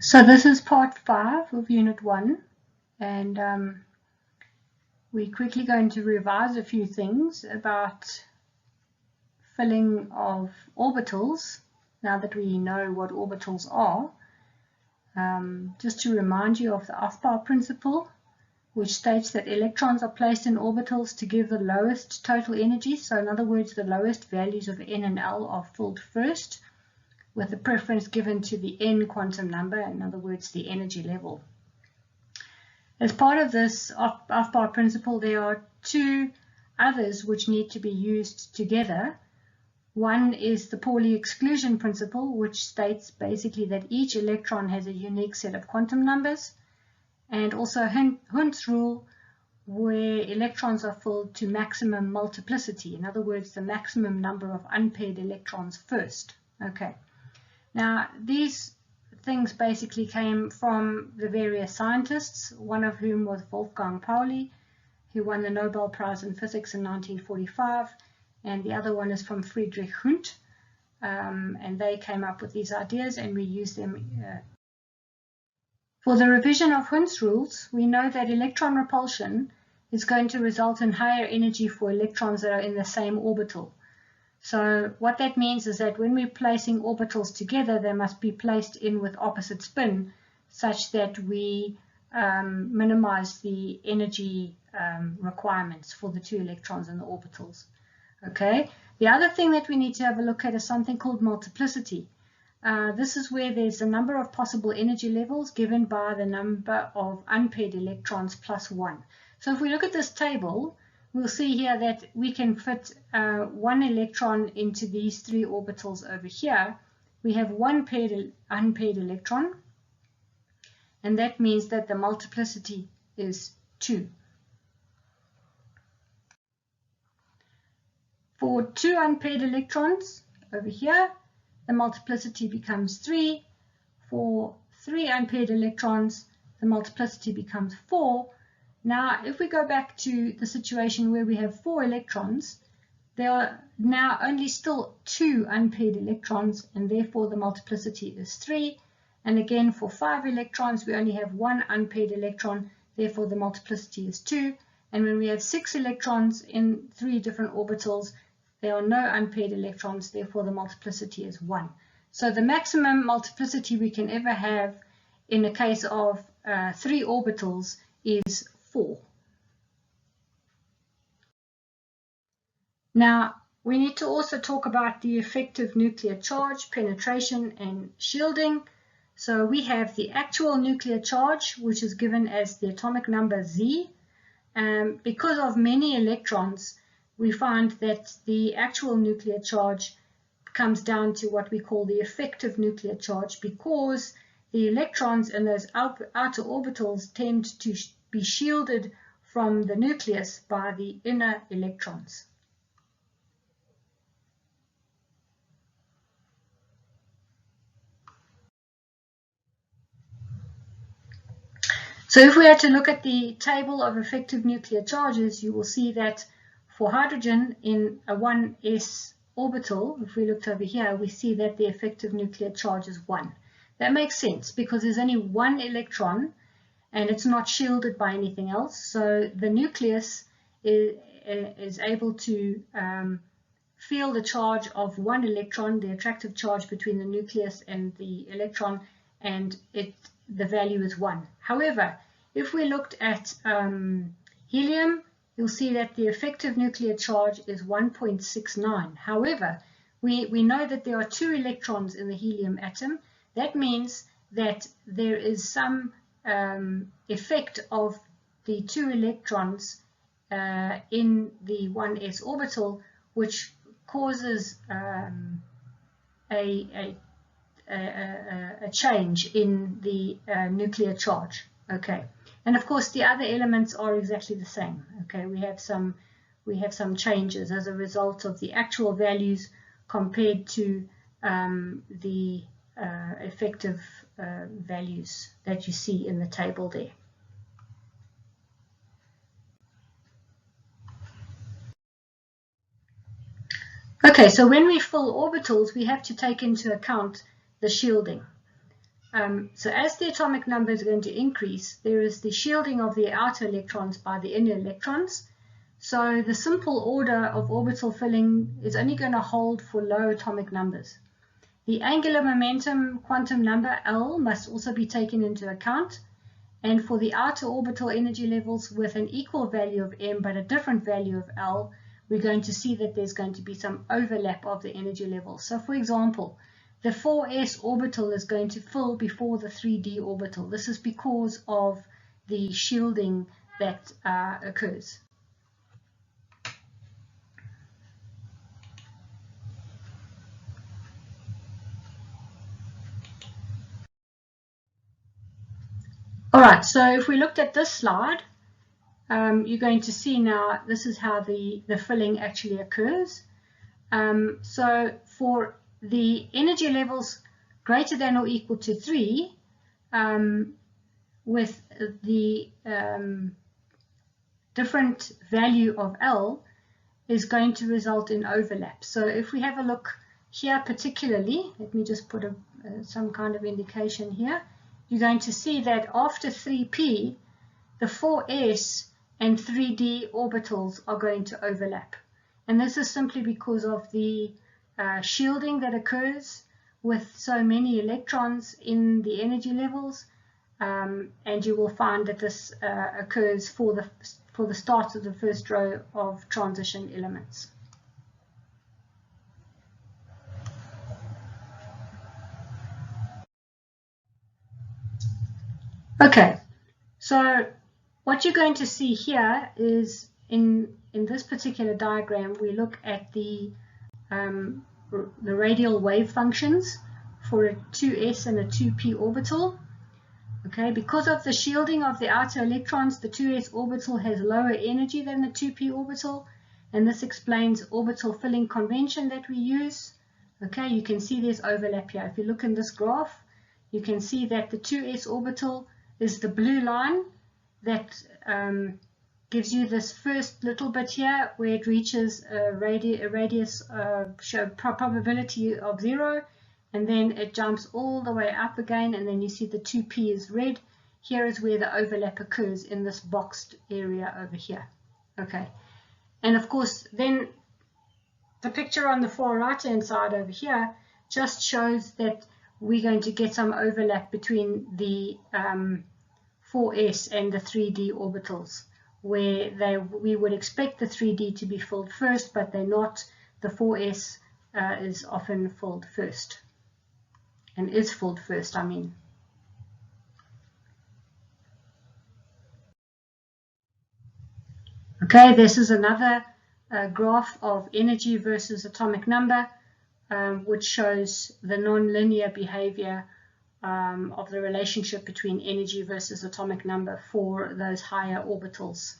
So this is part 5 of Unit 1, and we're quickly going to revise a few things about filling of orbitals, now that we know what orbitals are. Just to remind you of the Aufbau principle, which states that electrons are placed in orbitals to give the lowest total energy. So in other words, the lowest values of n and l are filled first, with the preference given to the n quantum number, in other words, the energy level. As part of this Aufbau principle, there are two others which need to be used together. One is the Pauli exclusion principle, which states basically that each electron has a unique set of quantum numbers, and also Hund's rule, where electrons are filled to maximum multiplicity, in other words, the maximum number of unpaired electrons first. Okay. Now, these things basically came from the various scientists, one of whom was Wolfgang Pauli, who won the Nobel Prize in Physics in 1945, and the other one is from Friedrich Hund, and they came up with these ideas, and we use them. For the revision of Hund's rules, we know that electron repulsion is going to result in higher energy for electrons that are in the same orbital. So what that means is that when we're placing orbitals together, they must be placed in with opposite spin, such that we minimize the energy requirements for the two electrons in the orbitals. Okay. The other thing that we need to have a look at is something called multiplicity. This is where there's a number of possible energy levels given by the number of unpaired electrons plus 1. So if we look at this table, we'll see here that we can fit one electron into these three orbitals over here. We have one unpaired electron, and that means that the multiplicity is 2. For 2 unpaired electrons over here, the multiplicity becomes 3. For 3 unpaired electrons, the multiplicity becomes 4. Now, if we go back to the situation where we have 4 electrons, there are now only still 2 unpaired electrons, and therefore the multiplicity is 3. And again, for 5 electrons, we only have 1 unpaired electron, therefore the multiplicity is 2. And when we have 6 electrons in 3 different orbitals, there are no unpaired electrons, therefore the multiplicity is 1. So the maximum multiplicity we can ever have in a case of 3 orbitals is 4. Now, we need to also talk about the effective nuclear charge, penetration, and shielding. So we have the actual nuclear charge, which is given as the atomic number Z. Because of many electrons, we find that the actual nuclear charge comes down to what we call the effective nuclear charge, because the electrons in those outer orbitals tend to be shielded from the nucleus by the inner electrons. So if we had to look at the table of effective nuclear charges, you will see that for hydrogen in a 1s orbital, if we looked over here, we see that the effective nuclear charge is 1. That makes sense because there's only one electron and it's not shielded by anything else. So the nucleus is able to feel the charge of one electron, the attractive charge between the nucleus and the electron, and the value is 1. However, if we looked at helium, you'll see that the effective nuclear charge is 1.69. However, we know that there are 2 electrons in the helium atom. That means that there is some effect of the 2 electrons in the 1s orbital, which causes a change in the nuclear charge. Okay, and of course the other elements are exactly the same. Okay, we have some changes as a result of the actual values compared to the effective values that you see in the table there. Okay, so when we fill orbitals, we have to take into account the shielding. So as the atomic number is going to increase, there is the shielding of the outer electrons by the inner electrons. So the simple order of orbital filling is only going to hold for low atomic numbers. The angular momentum quantum number L must also be taken into account. And for the outer orbital energy levels with an equal value of m but a different value of L, we're going to see that there's going to be some overlap of the energy levels. So for example, the 4s orbital is going to fill before the 3d orbital. This is because of the shielding that occurs. All right, so if we looked at this slide, you're going to see now this is how the filling actually occurs. So for the energy levels greater than or equal to 3, with the different value of L is going to result in overlap. So if we have a look here particularly, let me just put some kind of indication here, you're going to see that after 3p, the 4s and 3d orbitals are going to overlap. And this is simply because of the shielding that occurs with so many electrons in the energy levels, and you will find that this occurs for the start of the first row of transition elements. Okay, so what you're going to see here is in this particular diagram, we look at the radial wave functions for a 2s and a 2p orbital. Okay, because of the shielding of the outer electrons, the 2s orbital has lower energy than the 2p orbital, and this explains orbital filling convention that we use. Okay, you can see there's overlap here. If you look in this graph, you can see that the 2s orbital is the blue line that gives you this first little bit here where it reaches a radius probability of 0, and then it jumps all the way up again, and then you see the 2p is red. Here is where the overlap occurs in this boxed area over here. Okay, and of course then the picture on the far right hand side over here just shows that we're going to get some overlap between the 4s and the 3d orbitals, where we would expect the 3d to be filled first, but they're not. The 4s is often filled first, and is filled first, I mean. Okay, this is another graph of energy versus atomic number, which shows the non-linear behavior of the relationship between energy versus atomic number for those higher orbitals.